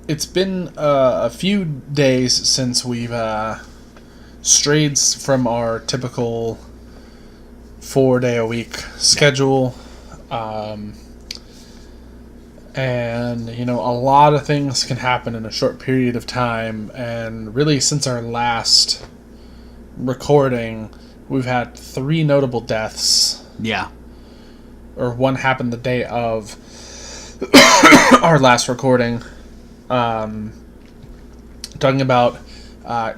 it's been a few days since we've strayed from our typical 4-day-a-week schedule. And, a lot of things can happen in a short period of time. And really, since our last recording, we've had 3 notable deaths. Yeah. Or one happened the day of our last recording. Talking about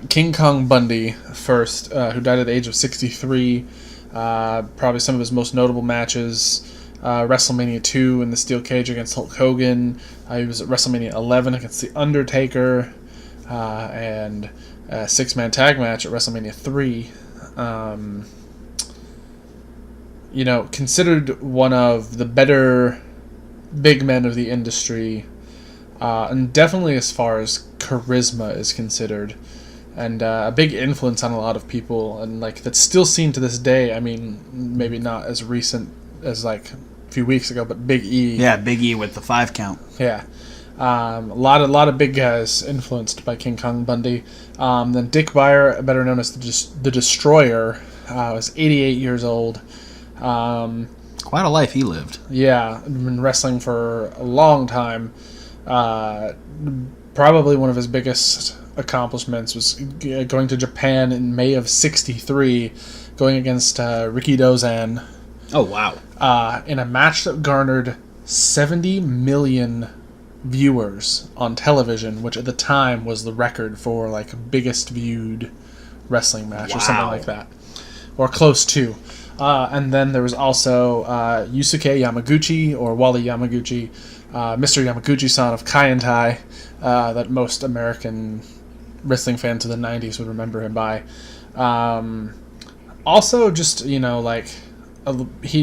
King Kong Bundy first, who died at the age of 63. Probably some of his most notable matches. WrestleMania 2 in the steel cage against Hulk Hogan. He was at WrestleMania 11 against The Undertaker. And a 6-man tag match at WrestleMania 3. Considered one of the better big men of the industry. And definitely as far as charisma is considered. And a big influence on a lot of people. And that's still seen to this day. I mean, maybe not as recent as a few weeks ago, but Big E. Yeah, Big E with the 5 count. Yeah. A lot of big guys influenced by King Kong Bundy. Then Dick Beyer, better known as the Destroyer, was 88 years old. Quite a life he lived. Yeah, been wrestling for a long time. Probably one of his biggest accomplishments was going to Japan in May of '63, going against Ricky Dozan. Oh, wow. In a match that garnered 70 million viewers on television, which at the time was the record for biggest viewed wrestling match. Wow. Or something like that, or close to. And then there was also Yusuke Yamaguchi, or Wally Yamaguchi, Mr. Yamaguchi-san of Kaientai, that most American wrestling fans of the 90s would remember him by. Also, just, he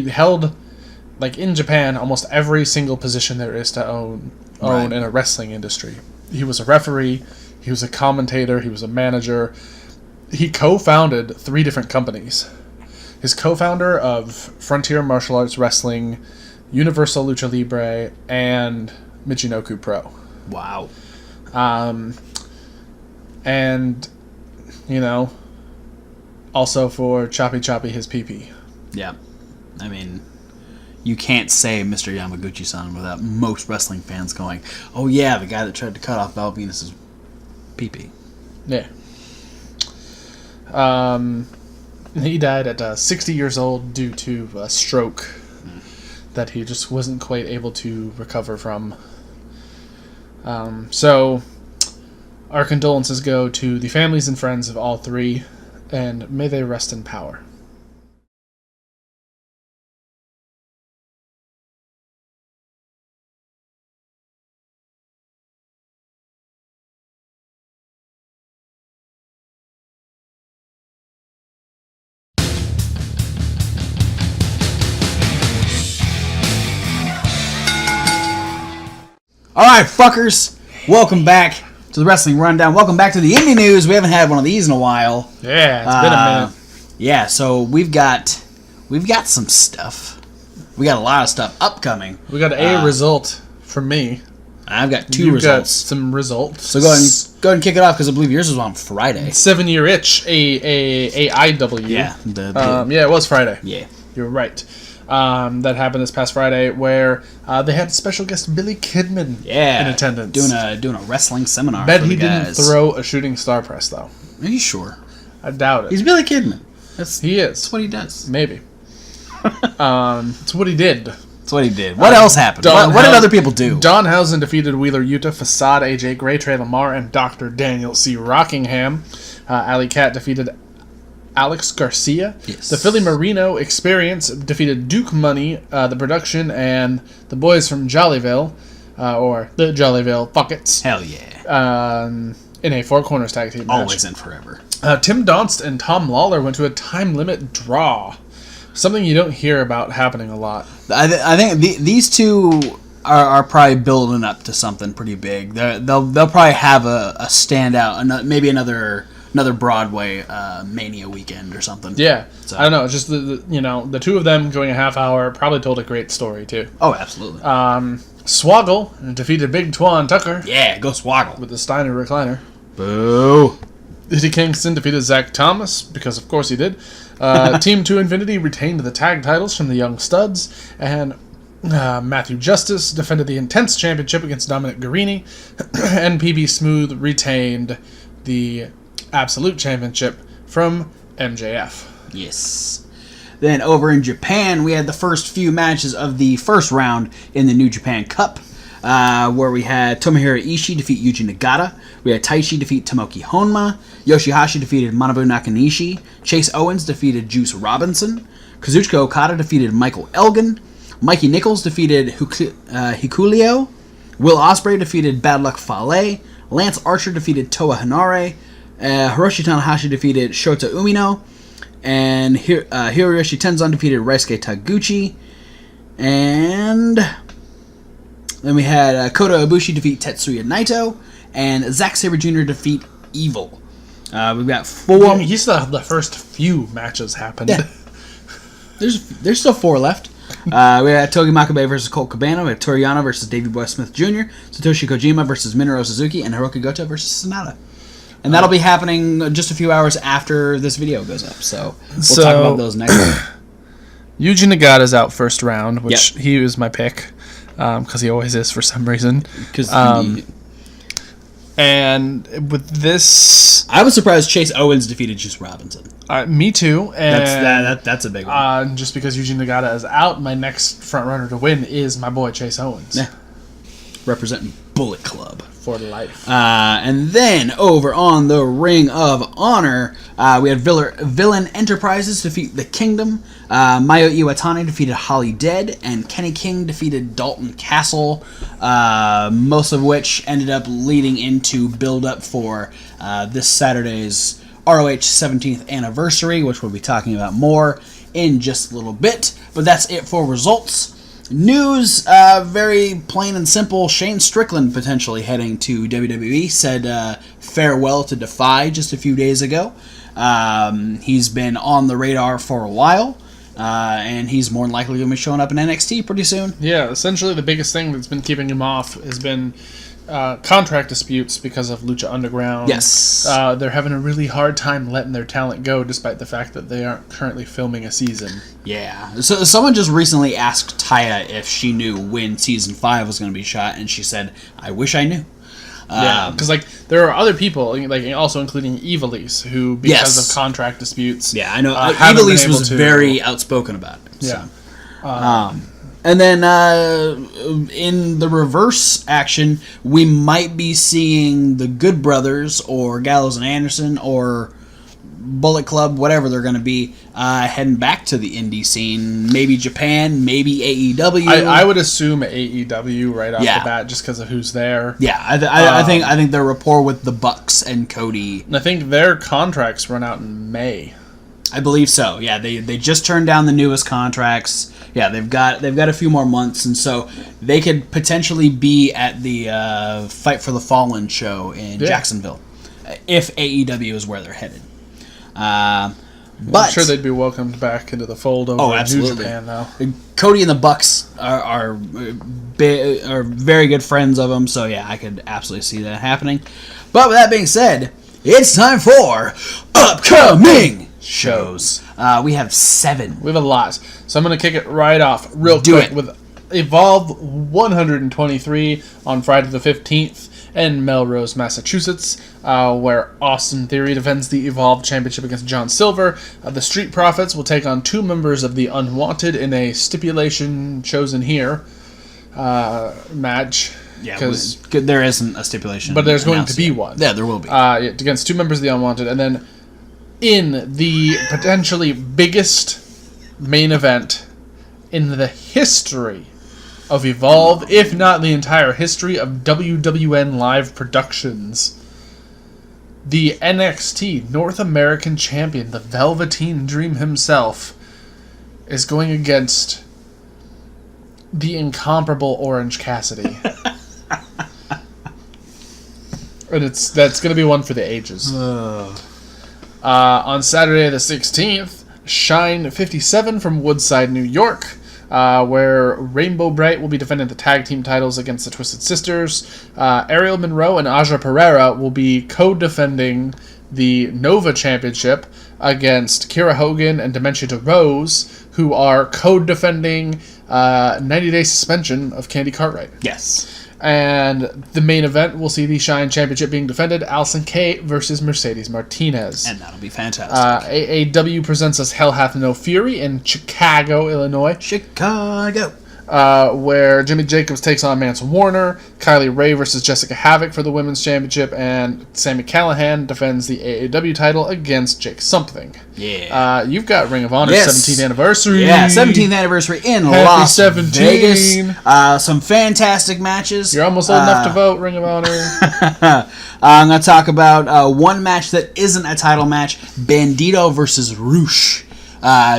held, in Japan, almost every single position there is to own in a wrestling industry. He was a referee, he was a commentator, he was a manager. He co-founded 3 different companies. His co-founder of Frontier Martial Arts Wrestling, Universal Lucha Libre, and Michinoku Pro. Wow. And, also for Choppy Choppy his pee-pee. Yeah. I mean, you can't say Mr. Yamaguchi-san without most wrestling fans going, oh yeah, the guy that tried to cut off Val Venus's pee-pee. Yeah. He died at 60 years old due to a stroke that he just wasn't quite able to recover from. So, our condolences go to the families and friends of all 3, and may they rest in power. Alright, fuckers! Welcome back to the Wrestling Rundown. Welcome back to the Indie News. We haven't had one of these in a while. Yeah, it's been a minute. Yeah, so we've got some stuff. We got a lot of stuff upcoming. We got a result from me. I've got 2 You've results. Got some results. So go ahead and kick it off, because I believe yours was on Friday. 7-year itch, AIW. Yeah. Yeah, it was Friday. Yeah. You're right. That happened this past Friday, where they had special guest Billy Kidman in attendance. Doing a wrestling seminar. Bet for the he didn't throw a shooting star press, though. Are you sure? I doubt it. He's Billy Kidman. He is. That's what he does. Maybe. It's what he did. That's what he did. What else happened? What did other people do? Danhausen defeated Wheeler Yuta, Facade, AJ Gray, Trey Lamar, and Dr. Daniel C. Rockingham. Alley Cat defeated Alex Garcia. Yes. The Philly Marino Experience defeated Duke Money, the production, and the boys from Jollyville, or the Jollyville Buckets. Hell yeah. In a 4 corners tag team match. Always and forever. Tim Donst and Tom Lawler went to a time limit draw. Something you don't hear about happening a lot. I think these two are probably building up to something pretty big. They'll probably have a standout, maybe another Broadway Mania weekend or something. Yeah, so. I don't know. Just the 2 of them going a half hour probably told a great story too. Oh, absolutely. Swoggle defeated Big Twan Tucker Yeah, go Swoggle. with the Steiner recliner. Boo. Eddie Kingston defeated Zach Thomas, because of course he did. Team 2 Infinity retained the tag titles from the Young Studs, and Matthew Justice defended the Intense Championship against Dominic Guarini, and PB Smooth retained the Absolute Championship from MJF. Yes. Then over in Japan, we had the first few matches of the first round in the New Japan Cup, where we had Tomohiro Ishii defeat Yuji Nagata. We had Taichi defeat Tomoki Honma. Yoshihashi defeated Manabu Nakanishi. Chase Owens defeated Juice Robinson. Kazuchika Okada defeated Michael Elgin. Mikey Nichols defeated Hikuleo. Will Ospreay defeated Bad Luck Fale. Lance Archer defeated Toa Hanare. Hiroshi Tanahashi defeated Shota Umino. And Hiroyoshi Tenzan defeated Raisuke Taguchi. And then we had Kota Ibushi defeat Tetsuya Naito. And Zack Sabre Jr. defeat Evil. We've got 4... He still have the first few matches happened. Yeah. There's still 4 left. We had Togi Makabe versus Colt Cabana. We have Toriyano versus Davey Boy Smith Jr. Satoshi Kojima versus Minoru Suzuki. And Hiroki Goto versus Sonata. And that'll be happening just a few hours after this video goes up. So we'll talk about those next week. Yuji Nagata's out first round, which he was my pick, because he always is for some reason. And with this... I was surprised Chase Owens defeated Juice Robinson. Me too. And that's a big one. Just because Yuji Nagata is out, my next front runner to win is my boy Chase Owens. Yeah. Representing Bullet Club. For life. And then over on the Ring of Honor, we had Villain Enterprises defeat The Kingdom. Mayo Iwatani defeated Holly Dead, and Kenny King defeated Dalton Castle. Most of which ended up leading into build-up for this Saturday's ROH 17th anniversary, which we'll be talking about more in just a little bit. But that's it for results. News, very plain and simple. Shane Strickland potentially heading to WWE, said farewell to Defy just a few days ago. He's been on the radar for a while, and he's more than likely going to be showing up in NXT pretty soon. Yeah, essentially the biggest thing that's been keeping him off has been contract disputes because of Lucha Underground. Yes. They're having a really hard time letting their talent go, despite the fact that they aren't currently filming a season. Yeah. So someone just recently asked Taya if she knew when season 5 was going to be shot, and she said, "I wish I knew." Yeah, because there are other people, also including Evilise, who because of contract disputes. Yeah, I know. Evilise was very outspoken about it. Yeah. So. And then in the reverse action, we might be seeing the Good Brothers or Gallows and Anderson or Bullet Club, whatever they're going to be, heading back to the indie scene. Maybe Japan, maybe AEW. I would assume AEW right off the bat, just because of who's there. Yeah, I think their rapport with the Bucks and Cody. And I think their contracts run out in May. I believe so. Yeah, they just turned down the newest contracts. Yeah, they've got a few more months, and so they could potentially be at the Fight for the Fallen show in Jacksonville, if AEW is where they're headed. But I'm sure they'd be welcomed back into the fold over in New Japan, though. Cody and the Bucks are very good friends of them, so yeah, I could absolutely see that happening. But with that being said, it's time for upcoming shows. We have 7. We have a lot. So I'm going to kick it right off real quick with Evolve 123 on Friday the 15th in Melrose, Massachusetts, where Austin Theory defends the Evolve Championship against John Silver. The Street Profits will take on 2 members of the Unwanted in a stipulation chosen here match. Yeah, because there isn't a stipulation. But there's going to be one. Yeah, there will be. Against 2 members of the Unwanted. And then in the potentially biggest main event in the history of Evolve, if not the entire history of WWN live productions, the NXT North American Champion, the Velveteen Dream himself, is going against the incomparable Orange Cassidy. And that's going to be one for the ages. On Saturday the 16th, Shine 57 from Woodside, New York, where Rainbow Bright will be defending the tag team titles against the Twisted Sisters. Ariel Monroe and Aja Pereira will be co-defending the Nova Championship against Kira Hogan and Dementia DeRose, who are co-defending 90-day suspension of Candy Cartwright. Yes. And the main event will see the Shine Championship being defended, Allison Kay versus Mercedes Martinez. And that'll be fantastic. AAW presents us Hell Hath No Fury in Chicago, Illinois. Chicago. Where Jimmy Jacobs takes on Mance Warner, Kylie Ray versus Jessica Havoc for the Women's Championship, and Sami Callihan defends the AAW title against Jake Something. Yeah. You've got Ring of Honor's 17th anniversary. Yeah, 17th anniversary in Happy Las 17. Vegas. Some fantastic matches. You're almost old enough to vote, Ring of Honor. I'm going to talk about one match that isn't a title match, Bandito versus Roosh.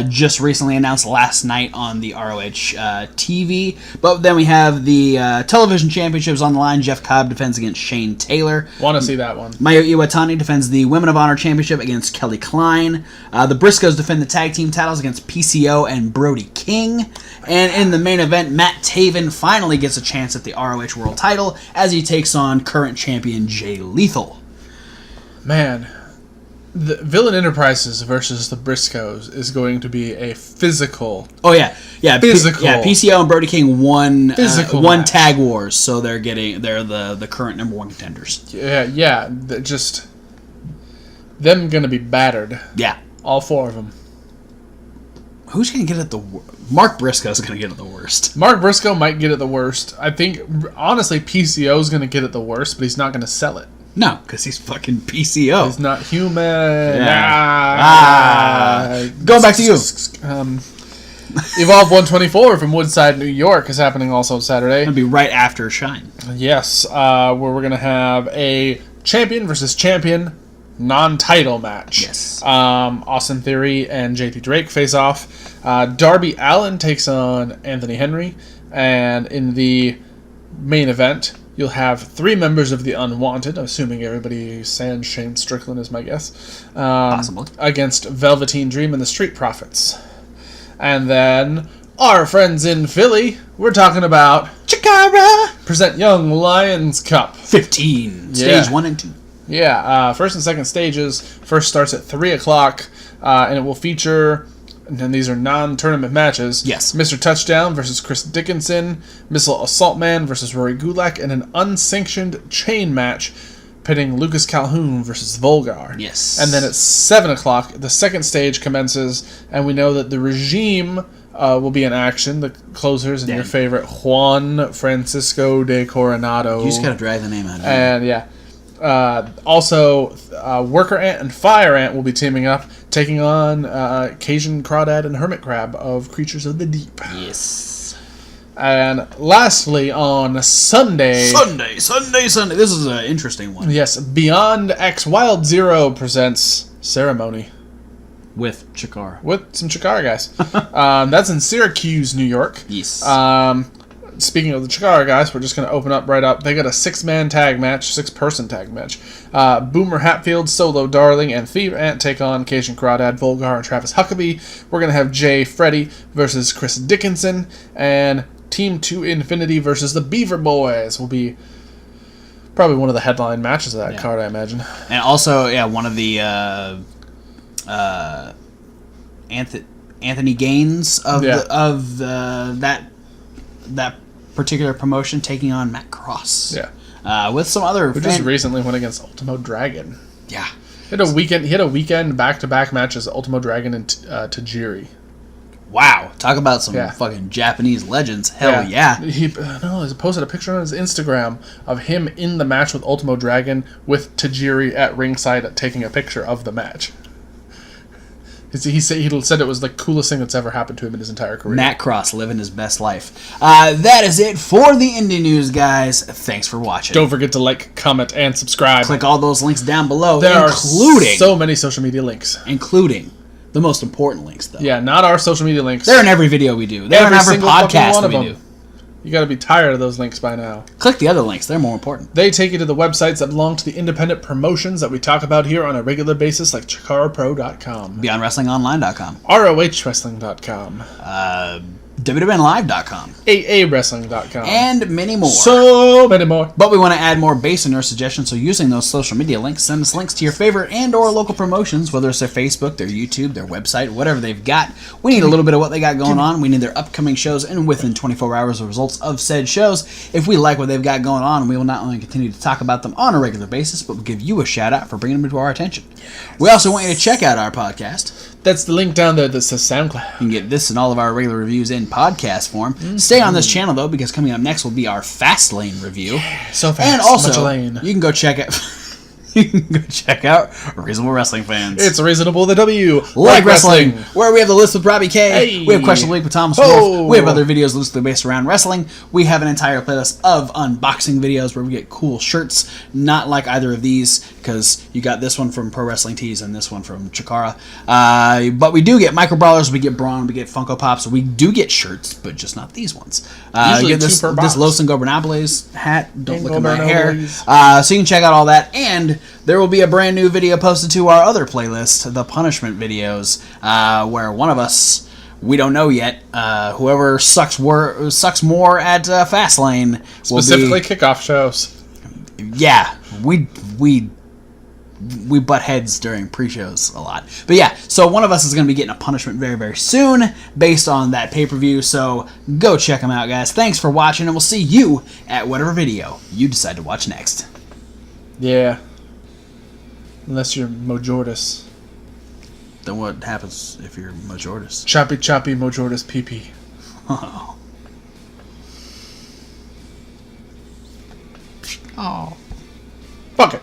Just recently announced last night on the ROH TV. But then we have the television championships on the line. Jeff Cobb defends against Shane Taylor. Want to see that one. Mayu Iwatani defends the Women of Honor Championship against Kelly Klein. The Briscoes defend the tag team titles against PCO and Brody King. And in the main event, Matt Taven finally gets a chance at the ROH World title as he takes on current champion Jay Lethal. Man, the Villain Enterprises versus the Briscoes is going to be a physical. Oh yeah, physical. PCO and Brody King won match. tag wars, so they're the current number one contenders. Yeah, just them gonna be battered. Yeah, all four of them. Who's gonna get it the Mark Briscoe's gonna get it the worst. Mark Briscoe might get it the worst. I think honestly PCO's gonna get it the worst, but he's not gonna sell it. No, because he's fucking PCO. He's not human. Yeah. Going back to you. Evolve 124 from Woodside, New York is happening also Saturday. It'll be right after Shine. Yes, where we're going to have a champion versus champion non-title match. Yes. Austin Theory and JT Drake face off. Darby Allin takes on Anthony Henry. And in the main event, you'll have 3 members of the Unwanted, assuming everybody sans Shane Strickland is my guess, Possibly. against Velveteen Dream and the Street Profits. And then our friends in Philly, we're talking about Chikara present Young Lions Cup 15, stage 1 and 2. Yeah, first and second stages. First starts at 3 o'clock, and it will feature. And these are non-tournament matches. Yes. Mr. Touchdown versus Chris Dickinson, Missile Assault Man versus Rory Gulak, and an unsanctioned chain match pitting Lucas Calhoun versus Volgar. Yes. And then at 7 o'clock, the second stage commences, and we know that the Regime will be in action, the closers, and your favorite Juan Francisco de Coronado. You just gotta drag the name out of it. And yeah. Also, Worker Ant and Fire Ant will be teaming up, taking on Cajun Crawdad and Hermit Crab of Creatures of the Deep. Yes. And lastly, on Sunday... Sunday. This is an interesting one. Yes, Beyond X Wild Zero presents Ceremony. With Chikara. With some Chikara guys. That's in Syracuse, New York. Yes. Speaking of the Chikara guys, we're just going to open up right up. They got a 6-person tag match. Boomer Hatfield, Solo Darling, and Thief Ant take on Cajun Crawdad, Volgar, and Travis Huckabee. We're going to have Jay Freddy versus Chris Dickinson, and Team 2 Infinity versus the Beaver Boys will be probably one of the headline matches of that card, I imagine. And also, one of the Anthony Gaines of that particular promotion taking on Matt Cross. Yeah. With some other who just recently went against Ultimo Dragon. Yeah. He had a weekend back-to-back matches, Ultimo Dragon and Tajiri. Wow. Talk about some fucking Japanese legends. Hell yeah. He posted a picture on his Instagram of him in the match with Ultimo Dragon with Tajiri at ringside taking a picture of the match. He said it was the coolest thing that's ever happened to him in his entire career. Matt Cross living his best life. That is it for the indie news, guys. Thanks for watching. Don't forget to like, comment, and subscribe. Click all those links down below. There are so many social media links. Including the most important links, though. Yeah, not our social media links. They're in every video we do. They're in every podcast we do. You got to be tired of those links by now. Click the other links. They're more important. They take you to the websites that belong to the independent promotions that we talk about here on a regular basis, like ChikaraPro.com. BeyondWrestlingOnline.com. ROHWrestling.com. WWNlive.com, AAWrestling.com, and many more. so many more. But we want to add more based on your suggestions, so using those social media links, send us links to your favorite and or local promotions, whether it's their Facebook, their YouTube, their website, whatever they've got. We need a little bit of what they got going on. We need their upcoming shows, and within 24 hours, the results of said shows. If we like what they've got going on, we will not only continue to talk about them on a regular basis, but we'll give you a shout out for bringing them to our attention. We also want you to check out our podcast. That's the link down there that says SoundCloud. You can get this and all of our regular reviews in podcast form. Stay on this channel, though, because coming up next will be our Fastlane review. So fast, and also, much lane. you can go check out... You can go check out Reasonable Wrestling Fans. It's reasonable the W. Like Wrestling, where we have the list with Robbie K. Hey. We have Question of the Week with Thomas Wolf. We have other videos loosely based around wrestling. We have an entire playlist of unboxing videos where we get cool shirts, not like either of these, because you got this one from Pro Wrestling Tees and this one from Chikara. But we do get Micro Brawlers, we get Braun, we get Funko Pops. We do get shirts, but just not these ones. Usually get two per box. this Los Ingobernables hat. Don't look at my hair. Ingobernables. So you can check out all that, and there will be a brand new video posted to our other playlist, the punishment videos, where one of us, we don't know yet, whoever sucks more at Fastlane will Specifically be, kickoff shows. yeah, we butt heads during pre-shows a lot. But yeah, so one of us is going to be getting a punishment very, very soon based on that pay-per-view, so go check them out, guys. Thanks for watching, and we'll see you at whatever video you decide to watch next. Yeah. Unless you're Mojortis. Then what happens if you're Mojortis? Choppy choppy Mojortis PP. Oh. Oh. Fuck it.